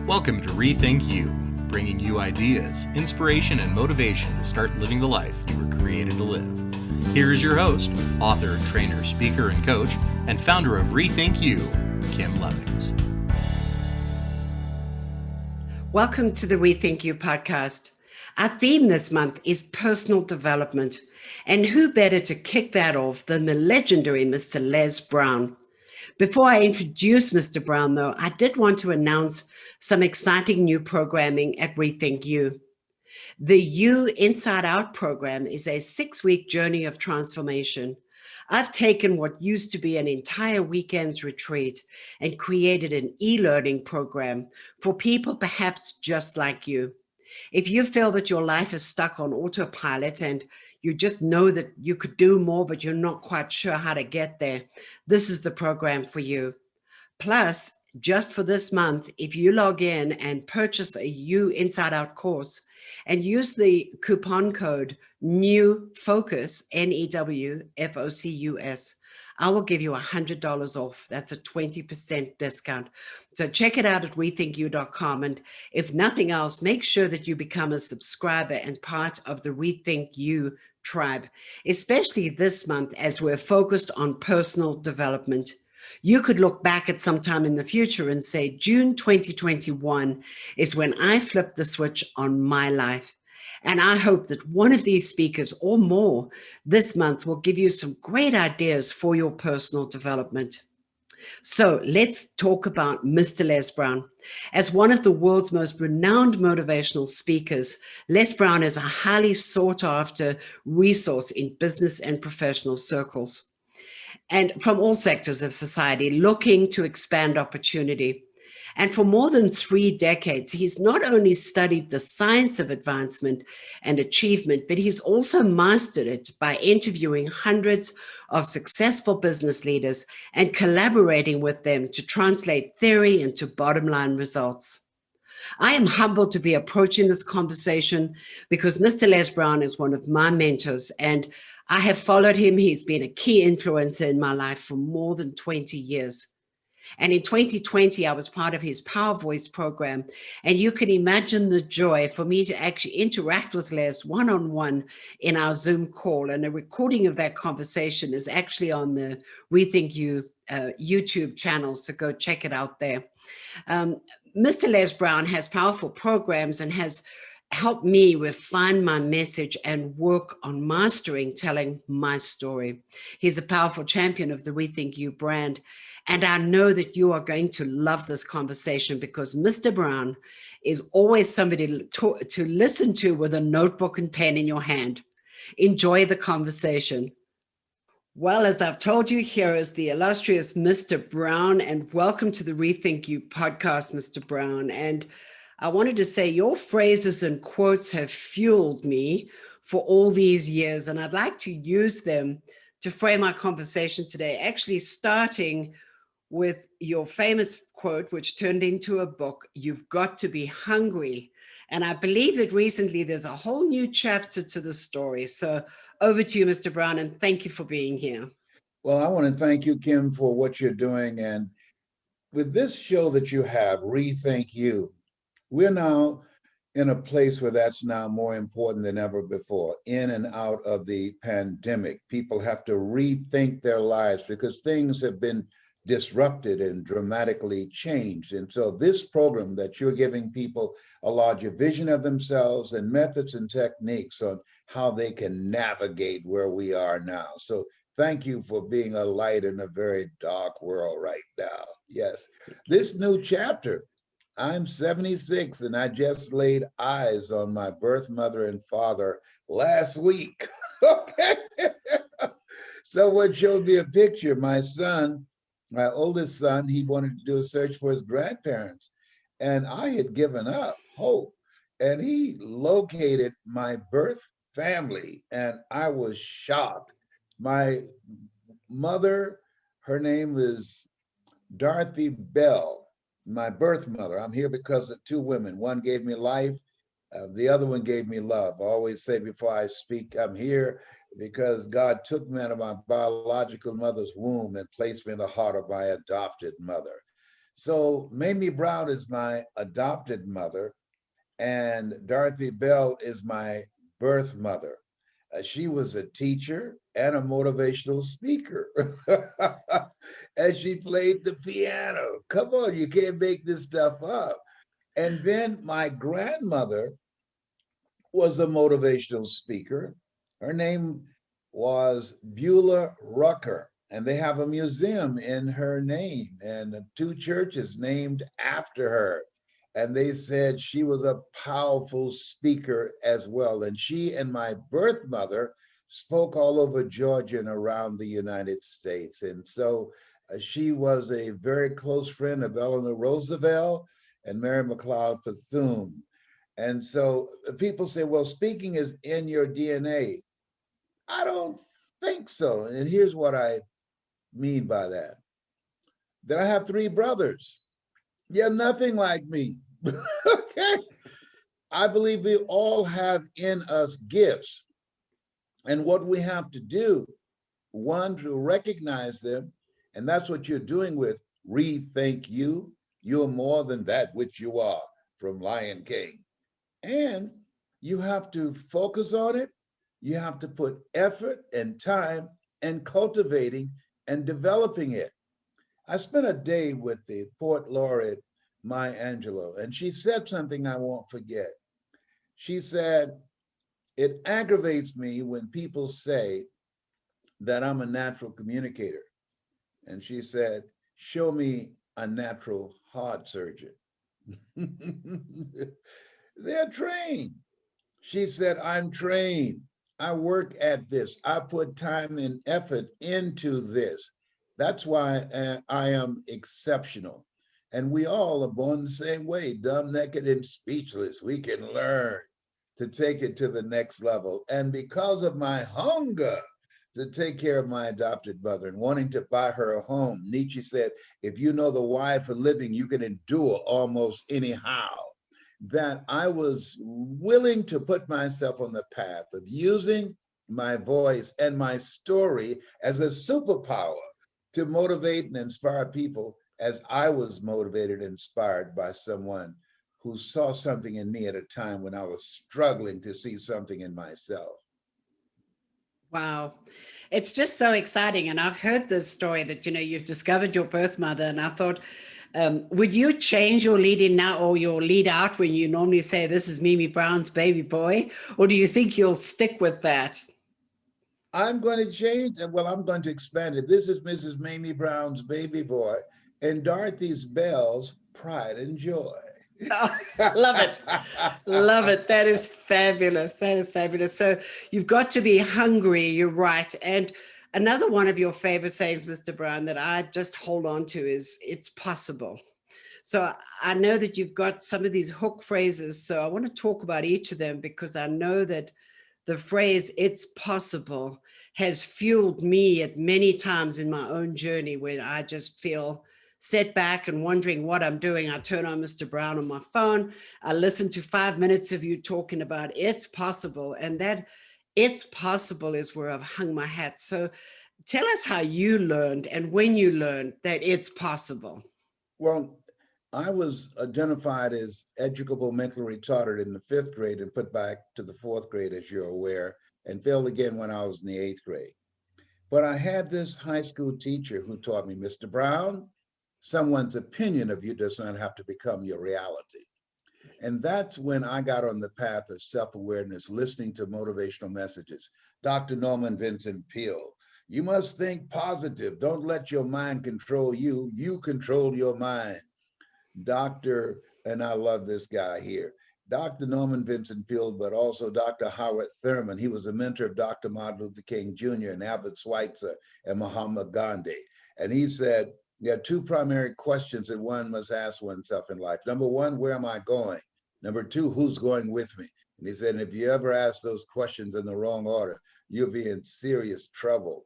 Welcome to ReThink You, bringing you ideas, inspiration, and motivation to start living the life you were created to live. Here is your host, author, trainer, speaker, and coach, and founder of ReThink You, Kim Lovings. Welcome to the ReThink You podcast. Our theme this month is personal development, and who better to kick that off than the legendary Mr. Les Brown. Before I introduce Mr. Brown, though, I did want to announce some exciting new programming at ReThink You. The You Inside Out program is a 6-week journey of transformation. I've taken what used to be an entire weekend's retreat and created an e-learning program for people perhaps just like you. If you feel that your life is stuck on autopilot and you just know that you could do more, but you're not quite sure how to get there, this is the program for you. Plus, just for this month, if you log in and purchase a You Inside Out course and use the coupon code NEWFOCUS, NEWFOCUS, I will give you $100 off. That's a 20% discount. So check it out at rethinkyou.com. And if nothing else, make sure that you become a subscriber and part of the ReThink You tribe, especially this month as we're focused on personal development. You could look back at some time in the future and say, June 2021 is when I flipped the switch on my life. And I hope that one of these speakers or more this month will give you some great ideas for your personal development. So let's talk about Mr. Les Brown. As one of the world's most renowned motivational speakers, Les Brown is a highly sought after resource in business and professional circles, and from all sectors of society looking to expand opportunity. And for more than 3 decades, he's not only studied the science of advancement and achievement, but he's also mastered it by interviewing hundreds of successful business leaders and collaborating with them to translate theory into bottom line results. I am humbled to be approaching this conversation because Mr. Les Brown is one of my mentors, and I have followed him. He's been a key influencer in my life for more than 20 years. And in 2020, I was part of his Power Voice program. And you can imagine the joy for me to actually interact with Les one-on-one in our Zoom call. And a recording of that conversation is actually on the ReThink You YouTube channel. So go check it out there. Mr. Les Brown has powerful programs and has helped me refine my message and work on mastering telling my story. He's a powerful champion of the ReThink You brand. And I know that you are going to love this conversation because Mr. Brown is always somebody to listen to with a notebook and pen in your hand. Enjoy the conversation. Well, as I've told you, here is the illustrious Mr. Brown, and welcome to the ReThink You podcast, Mr. Brown. And I wanted to say your phrases and quotes have fueled me for all these years, and I'd like to use them to frame our conversation today, actually starting with your famous quote, which turned into a book, "You've got to be hungry." And I believe that recently there's a whole new chapter to the story. So over to you, Mr. Brown, and thank you for being here. Well, I want to thank you, Kim, for what you're doing. And with this show that you have, ReThink You, we're now in a place where that's now more important than ever before. In and out of the pandemic, people have to rethink their lives because things have been disrupted and dramatically changed. And so this program that you're giving people a larger vision of themselves and methods and techniques on how they can navigate where we are now. So thank you for being a light in a very dark world right now. Yes, this new chapter, I'm 76 and I just laid eyes on my birth mother and father last week. Okay. Someone showed me a picture. My son, my oldest son, he wanted to do a search for his grandparents. And I had given up hope. And he located my birth family. And I was shocked. My mother, her name is Dorothy Bell, my birth mother. I'm here because of 2 women. One gave me life. The other one gave me love. I always say before I speak, I'm here because God took me out of my biological mother's womb and placed me in the heart of my adopted mother. So Mamie Brown is my adopted mother, and Dorothy Bell is my birth mother. She was a teacher and a motivational speaker. And she played the piano. Come on, you can't make this stuff up. And then my grandmother was a motivational speaker. Her name was Beulah Rucker, and they have a museum in her name and two churches named after her. And they said she was a powerful speaker as well. And she and my birth mother spoke all over Georgia and around the United States. And so she was a very close friend of Eleanor Roosevelt and Mary McLeod Bethune. And so people say, well, speaking is in your DNA. I don't think so. And here's what I mean by that. That I have three brothers. They're nothing like me. Okay. I believe we all have in us gifts. And what we have to do, one, to recognize them, and that's what you're doing with Rethink You. You're more than that which you are, from Lion King. And you have to focus on it. You have to put effort and time and cultivating and developing it. I spent a day with the poet laureate, Maya Angelou, and she said something I won't forget. She said, it aggravates me when people say that I'm a natural communicator. And she said, show me a natural heart surgeon. They're trained. She said, I'm trained. I work at this. I put time and effort into this. That's why I am exceptional. And we all are born the same way, dumb, naked, and speechless. We can learn to take it to the next level. And because of my hunger to take care of my adopted mother and wanting to buy her a home, Nietzsche said, if you know the why for living, you can endure almost anyhow. That I was willing to put myself on the path of using my voice and my story as a superpower to motivate and inspire people, as I was motivated and inspired by someone who saw something in me at a time when I was struggling to see something in myself. Wow. It's just so exciting. And I've heard this story that, you've discovered your birth mother. And I thought, would you change your lead in now or your lead out when you normally say, this is Mimi Brown's baby boy? Or do you think you'll stick with that? I'm going to change. Well, I'm going to expand it. This is Mrs. Mamie Brown's baby boy and Dorothy's Bell's pride and joy. Oh, love it. Love it. That is fabulous. That is fabulous. So you've got to be hungry. You're right. And another one of your favorite sayings, Mr. Brown, that I just hold on to is, it's possible. So I know that you've got some of these hook phrases. So I want to talk about each of them, because I know that the phrase, it's possible, has fueled me at many times in my own journey when I just feel set back and wondering what I'm doing. I turn on Mr. Brown on my phone. I listen to 5 minutes of you talking about it's possible. And that it's possible is where I've hung my hat. So tell us how you learned and when you learned that it's possible. Well, I was identified as educable mentally retarded in the 5th grade and put back to the 4th grade, as you're aware, and failed again when I was in the 8th grade. But I had this high school teacher who taught me, Mr. Brown, someone's opinion of you does not have to become your reality. And that's when I got on the path of self-awareness, listening to motivational messages. Dr. Norman Vincent Peale, you must think positive. Don't let your mind control you. You control your mind. And I love this guy here, Dr. Norman Vincent Peale, but also Dr. Howard Thurman. He was a mentor of Dr. Martin Luther King Jr. and Albert Schweitzer and Mahatma Gandhi. And he said, there are two primary questions that one must ask oneself in life. Number one, where am I going? Number two, who's going with me? And he said, if you ever ask those questions in the wrong order, you'll be in serious trouble.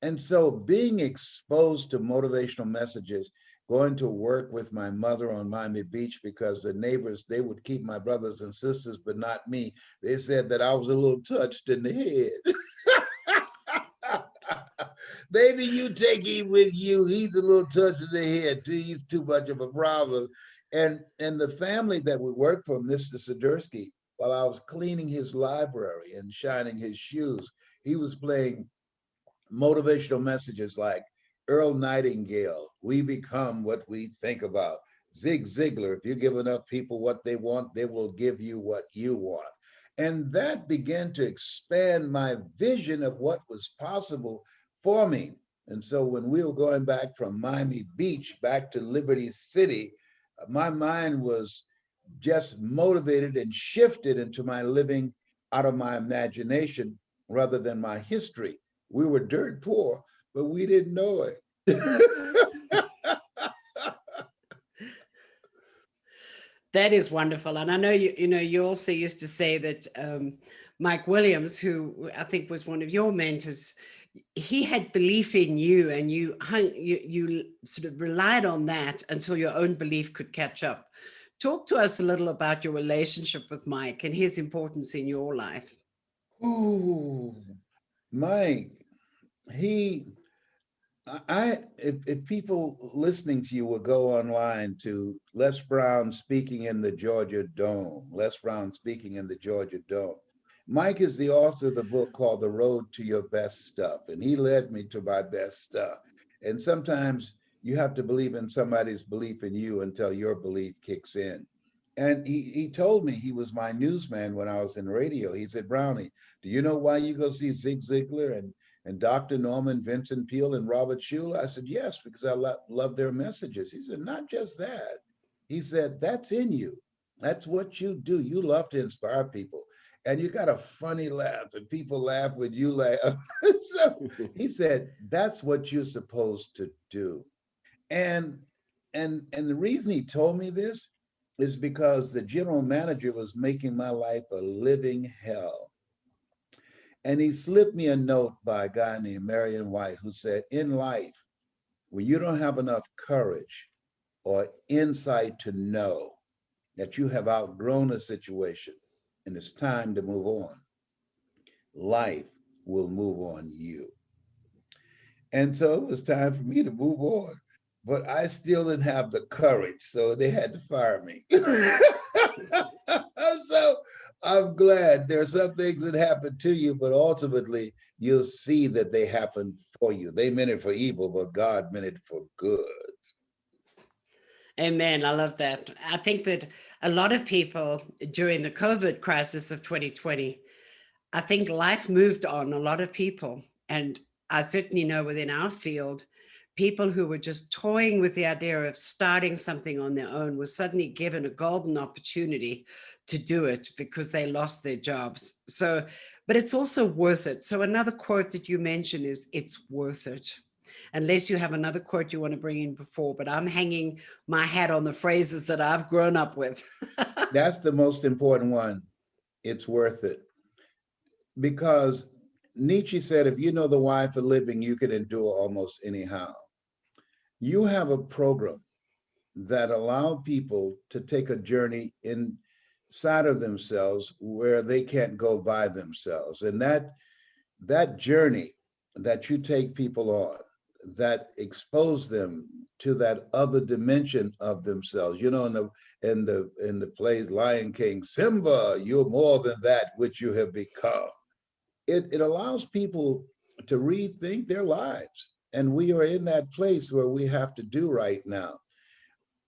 And so being exposed to motivational messages, going to work with my mother on Miami Beach, because the neighbors, they would keep my brothers and sisters, but not me. They said that I was a little touched in the head. Maybe you take him with you. He's a little touch in the head too. He's too much of a problem. And the family that we worked for, Mr. Sidursky, while I was cleaning his library and shining his shoes, he was playing motivational messages like Earl Nightingale, we become what we think about. Zig Ziglar, if you give enough people what they want, they will give you what you want. And that began to expand my vision of what was possible for me. And so when we were going back from Miami Beach back to Liberty City, my mind was just motivated and shifted into my living out of my imagination rather than my history. We were dirt poor, but we didn't know it. That is wonderful. And I know you also used to say that Mike Williams, who I think was one of your mentors, he had belief in you, and you sort of relied on that until your own belief could catch up. Talk to us a little about your relationship with Mike and his importance in your life. Ooh, Mike, if people listening to you will go online to Les Brown speaking in the Georgia Dome, Les Brown speaking in the Georgia Dome. Mike is the author of the book called The Road to Your Best Stuff, and he led me to my best stuff. And sometimes you have to believe in somebody's belief in you until your belief kicks in. And he told me, he was my newsman when I was in radio. He said, Brownie, do you know why you go see Zig Ziglar and Dr. Norman Vincent Peale and Robert Schuller? I said, yes, because I love their messages. He said, not just that. He said, that's in you. That's what you do. You love to inspire people. And you got a funny laugh, and people laugh when you laugh. So he said, that's what you're supposed to do. And the reason he told me this is because the general manager was making my life a living hell. And he slipped me a note by a guy named Marion White, who said, in life, when you don't have enough courage or insight to know that you have outgrown a situation and it's time to move on, life will move on you. And so it was time for me to move on, but I still didn't have the courage, so they had to fire me. So I'm glad there's some things that happen to you, but ultimately you'll see that they happen for you. They meant it for evil, but God meant it for good. Amen. I love that. I think that a lot of people during the COVID crisis of 2020, I think life moved on a lot of people. And I certainly know within our field, people who were just toying with the idea of starting something on their own were suddenly given a golden opportunity to do it because they lost their jobs. So, but it's also worth it. So another quote that you mentioned is, it's worth it. Unless you have another quote you want to bring in before, but I'm hanging my hat on the phrases that I've grown up with. That's the most important one. It's worth it. Because Nietzsche said, if you know the why for living, you can endure almost anyhow. You have a program that allowed people to take a journey inside of themselves where they can't go by themselves. And that journey that you take people on, that expose them to that other dimension of themselves. You know, in the play Lion King, Simba, you're more than that which you have become. It allows people to rethink their lives. And we are in that place where we have to do right now.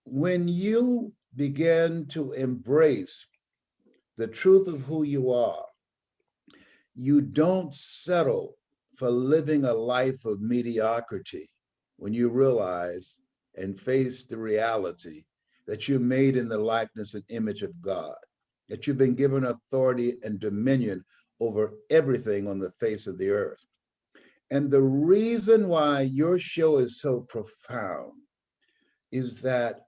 When you begin to embrace the truth of who you are, you don't settle for living a life of mediocrity when you realize and face the reality that you're made in the likeness and image of God, that you've been given authority and dominion over everything on the face of the earth. And the reason why your show is so profound is that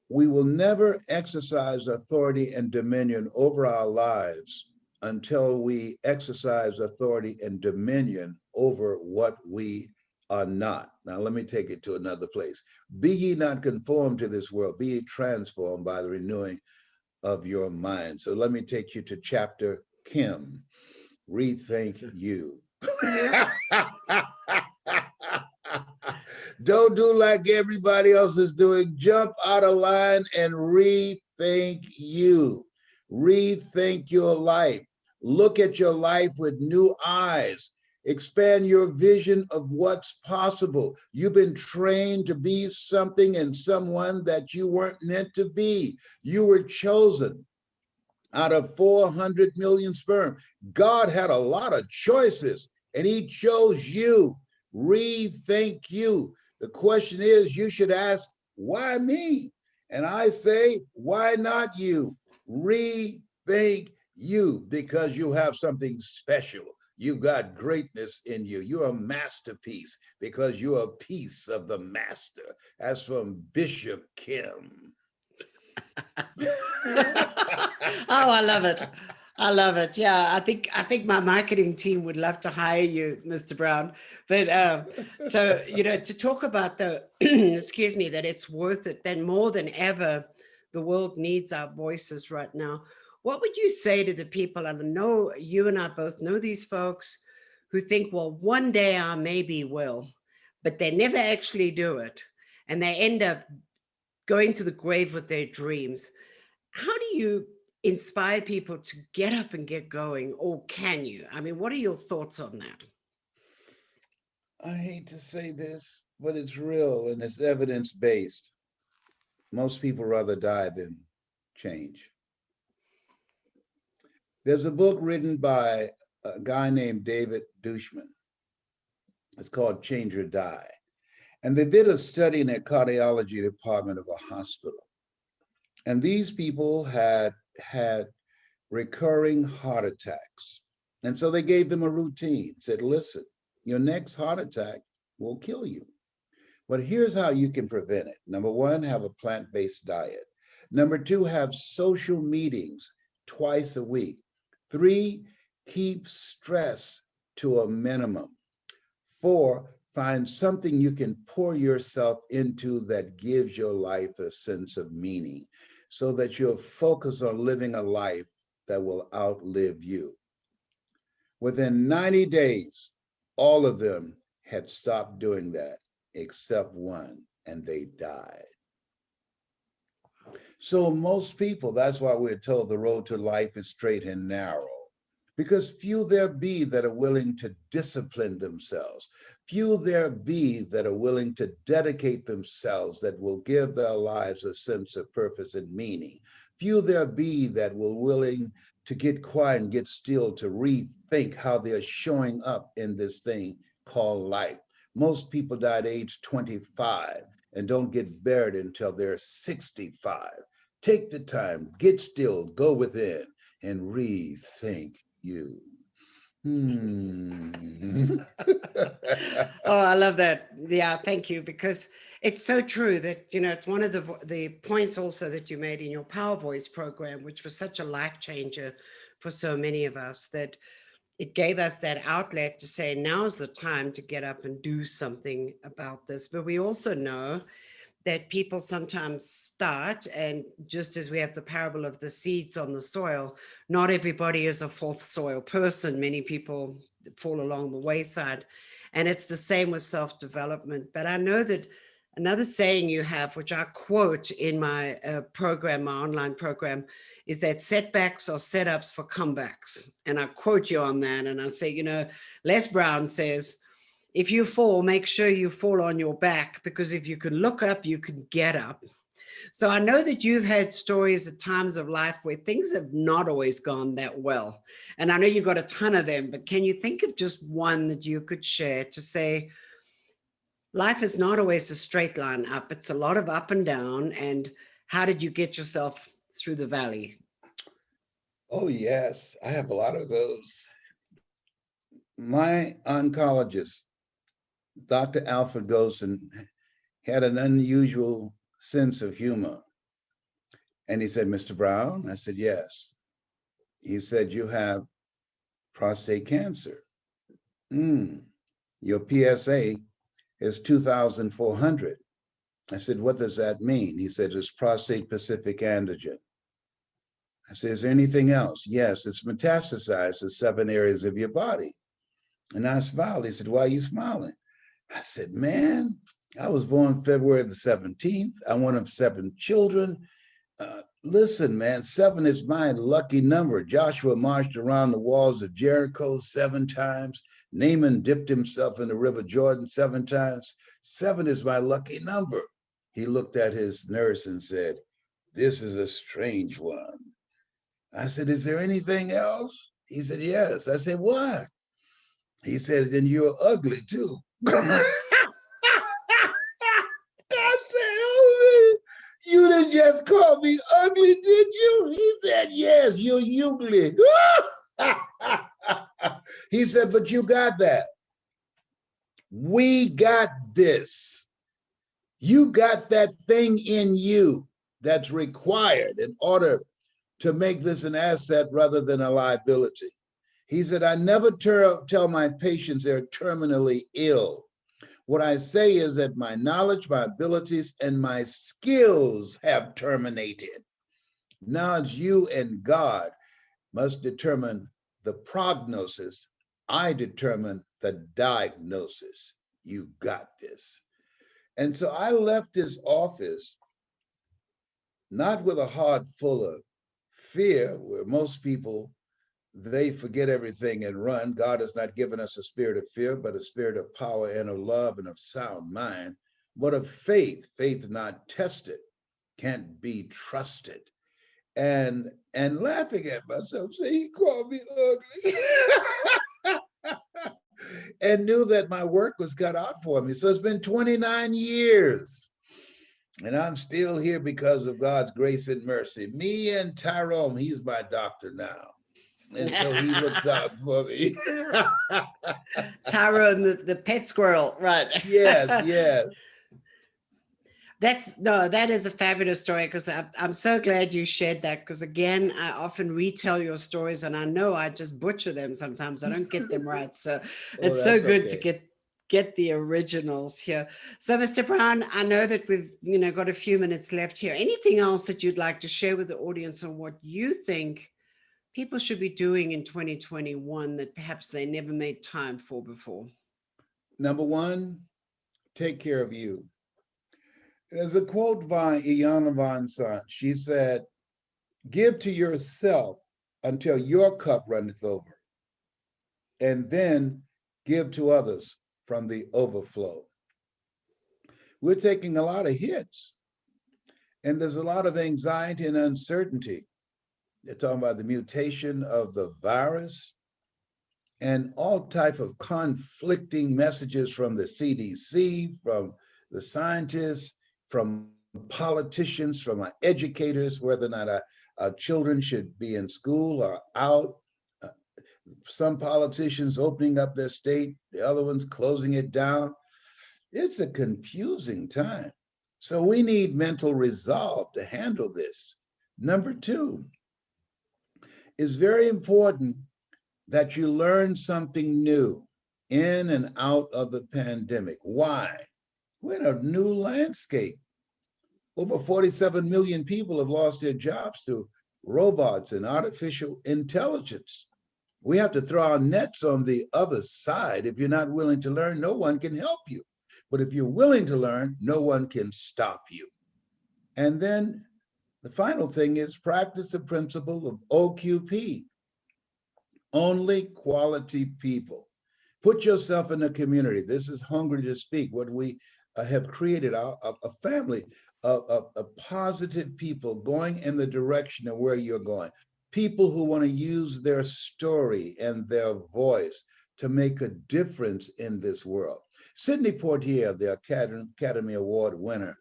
we will never exercise authority and dominion over our lives until we exercise authority and dominion over what we are not. Now, let me take it to another place. Be ye not conformed to this world, be ye transformed by the renewing of your mind. So let me take you to chapter Kim, Rethink You. Don't do like everybody else is doing. Jump out of line and rethink you. Rethink your life. Look at your life with new eyes. Expand your vision of what's possible. You've been trained to be something and someone that you weren't meant to be. You were chosen out of 400 million sperm. God had a lot of choices and he chose you. Rethink you. The question is, you should ask, why me? And I say, why not you? Rethink you, because you have something special. You've got greatness in you. You're a masterpiece because you're a piece of the master. As from Bishop Kim. Oh, I love it. I love it. Yeah, I think my marketing team would love to hire you, Mr. Brown. But so, to talk about the, excuse me, that it's worth it, then more than ever, the world needs our voices right now. What would you say to the people? And I know you and I both know these folks who think, well, one day I maybe will, but they never actually do it. And they end up going to the grave with their dreams. How do you inspire people to get up and get going? Or can you? I mean, what are your thoughts on that? I hate to say this, but it's real and it's evidence-based. Most people rather die than change. There's a book written by a guy named David Dushman. It's called Change or Die. And they did a study in a cardiology department of a hospital. And these people had recurring heart attacks. And so they gave them a routine, said, listen, your next heart attack will kill you. But here's how you can prevent it. Number one, have a plant-based diet. Number two, have social meetings twice a week. 3, keep stress to a minimum. 4, find something you can pour yourself into that gives your life a sense of meaning so that you'll focus on living a life that will outlive you. Within 90 days, all of them had stopped doing that except one, and they died. So most people, that's why we're told the road to life is straight and narrow, because few there be that are willing to discipline themselves. Few there be that are willing to dedicate themselves, that will give their lives a sense of purpose and meaning. Few there be that will willing to get quiet and get still to rethink how they're showing up in this thing called life. Most people die at age 25 and don't get buried until they're 65. Take the time, get still, go within, and rethink you. Oh, I love that. Yeah, thank you, because it's so true that, it's one of the points also that you made in your Power Voice program, which was such a life changer for so many of us, that it gave us that outlet to say, now's the time to get up and do something about this. But we also know that people sometimes start, and just as we have the parable of the seeds on the soil, not everybody is a fourth soil person. Many people fall along the wayside. And it's the same with self-development. But I know that another saying you have, which I quote in my program, my online program, is that setbacks are setups for comebacks. And I quote you on that. And I say, Les Brown says, if you fall, make sure you fall on your back, because if you can look up, you can get up. So I know that you've had stories at times of life where things have not always gone that well. And I know you've got a ton of them, but can you think of just one that you could share to say, life is not always a straight line up. It's a lot of up and down. And how did you get yourself through the valley? Oh, yes, I have a lot of those. My oncologist, Dr. Alfred Golson, had an unusual sense of humor. And he said, Mr. Brown? I said, yes. He said, you have prostate cancer. Your PSA is 2,400. I said, what does that mean? He said, it's prostate-specific antigen. I said, is there anything else? Yes, it's metastasized to 7 areas of your body. And I smiled. He said, why are you smiling? I said, man, I was born February the 17th. I'm one of 7 children. Listen, man, 7 is my lucky number. Joshua marched around the walls of Jericho 7 times. Naaman dipped himself in the River Jordan 7 times. 7 is my lucky number. He looked at his nurse and said, this is a strange one. I said, is there anything else? He said, yes. I said, what? He said, then you're ugly too. I said, oh, you didn't just call me ugly, did you? He said, yes, you're ugly. He said, but you got that. We got this. You got that thing in you that's required in order to make this an asset rather than a liability. He said, I never tell my patients they're terminally ill. What I say is that my knowledge, my abilities, and my skills have terminated. Now it's you and God must determine the prognosis. I determine the diagnosis. You got this. And so I left his office not with a heart full of fear, where most people, they forget everything and run. God has not given us a spirit of fear, but a spirit of power and of love and of sound mind, but of faith. Faith not tested, can't be trusted. And laughing at myself, saying he called me ugly. And knew that my work was cut out for me. So it's been 29 years. And I'm still here because of God's grace and mercy. Me and Tyrone, he's my doctor now. And so he looks out for me. Tyrone, the pet squirrel, right? Yes, yes. That is a fabulous story, because I'm so glad you shared that, because again, I often retell your stories and I know I just butcher them sometimes. I don't get them right. So it's so good to get the originals here. So Mr. Brown, I know that we've got a few minutes left here. Anything else that you'd like to share with the audience on what you think people should be doing in 2021 that perhaps they never made time for before? Number one, take care of you. There's a quote by Iyanla Vanzant. She said, give to yourself until your cup runneth over, and then give to others from the overflow. We're taking a lot of hits, and there's a lot of anxiety and uncertainty. They're talking about the mutation of the virus and all type of conflicting messages from the CDC, from the scientists, from politicians, from our educators, whether or not our children should be in school or out. Some politicians opening up their state, the other ones closing it down. It's a confusing time. So we need mental resolve to handle this. Number two, it's very important that you learn something new in and out of the pandemic. Why? We're in a new landscape. Over 47 million people have lost their jobs to robots and artificial intelligence. We have to throw our nets on the other side. If you're not willing to learn, no one can help you. But if you're willing to learn, no one can stop you. And then the final thing is practice the principle of OQP. Only quality people. Put yourself in the community. This is Hungry to Speak. What we have created a family of positive people going in the direction of where you're going. People who want to use their story and their voice to make a difference in this world. Sidney Poitier, the Academy Award winner,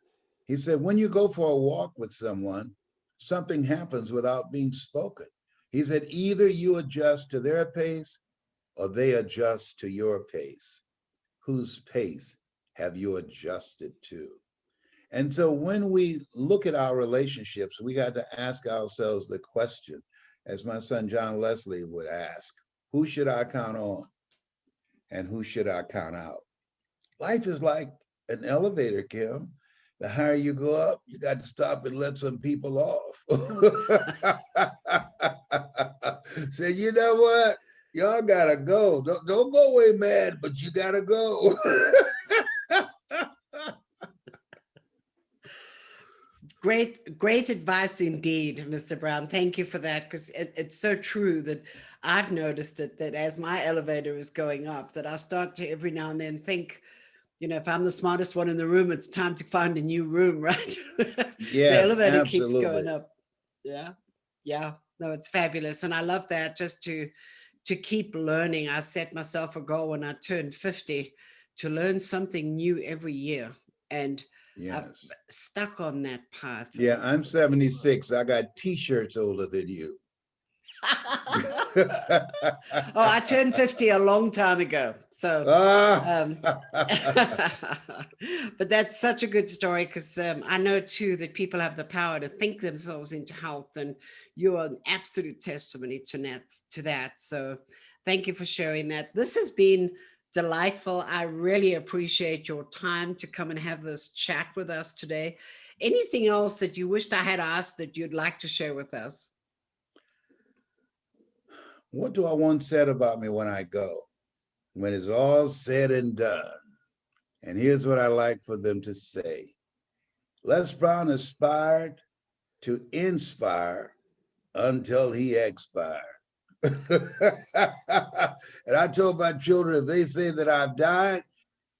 he said, when you go for a walk with someone, something happens without being spoken. He said, either you adjust to their pace or they adjust to your pace. Whose pace have you adjusted to? And so when we look at our relationships, we got to ask ourselves the question, as my son John Leslie would ask, who should I count on and who should I count out? Life is like an elevator, Kim. The higher you go up, you got to stop and let some people off. Say, you know what? Y'all gotta go. Don't go away mad, but you gotta go. Great advice indeed, Mr. Brown. Thank you for that, because it's so true that I've noticed it, that as my elevator is going up, that I start to every now and then think, if I'm the smartest one in the room, it's time to find a new room, right? The Yes, elevator keeps absolutely. going up. Yeah. Yeah. No, it's fabulous. And I love that, just to keep learning. I set myself a goal when I turned 50 to learn something new every year. And I've Yes. stuck on that path. Yeah, I'm 76. I got t-shirts older than you. Oh, I turned 50 a long time ago. So, but that's such a good story, because I know too that people have the power to think themselves into health, and you're an absolute testimony to that. So thank you for sharing that. This has been delightful. I really appreciate your time to come and have this chat with us today. Anything else that you wished I had asked that you'd like to share with us? What do I want said about me when I go? When it's all said and done. And here's what I like for them to say. Les Brown aspired to inspire until he expired. And I told my children, if they say that I've died,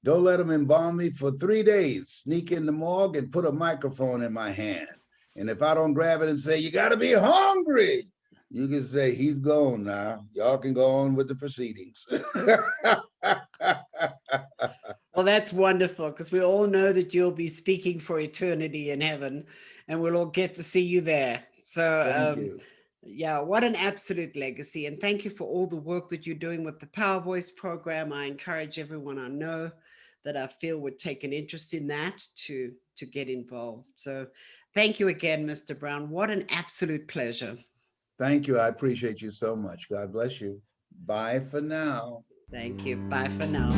don't let them embalm me for 3 days. Sneak in the morgue and put a microphone in my hand. And if I don't grab it and say, you got to be hungry, you can say, he's gone now. Y'all can go on with the proceedings. Well, that's wonderful, because we all know that you'll be speaking for eternity in heaven, and we'll all get to see you there. So, Thank you. yeah, what an absolute legacy. And thank you for all the work that you're doing with the Power Voice program. I encourage everyone I know that I feel would take an interest in that to get involved. So thank you again, Mr. Brown. What an absolute pleasure. Thank you. I appreciate you so much. God bless you. Bye for now. Thank you. Bye for now.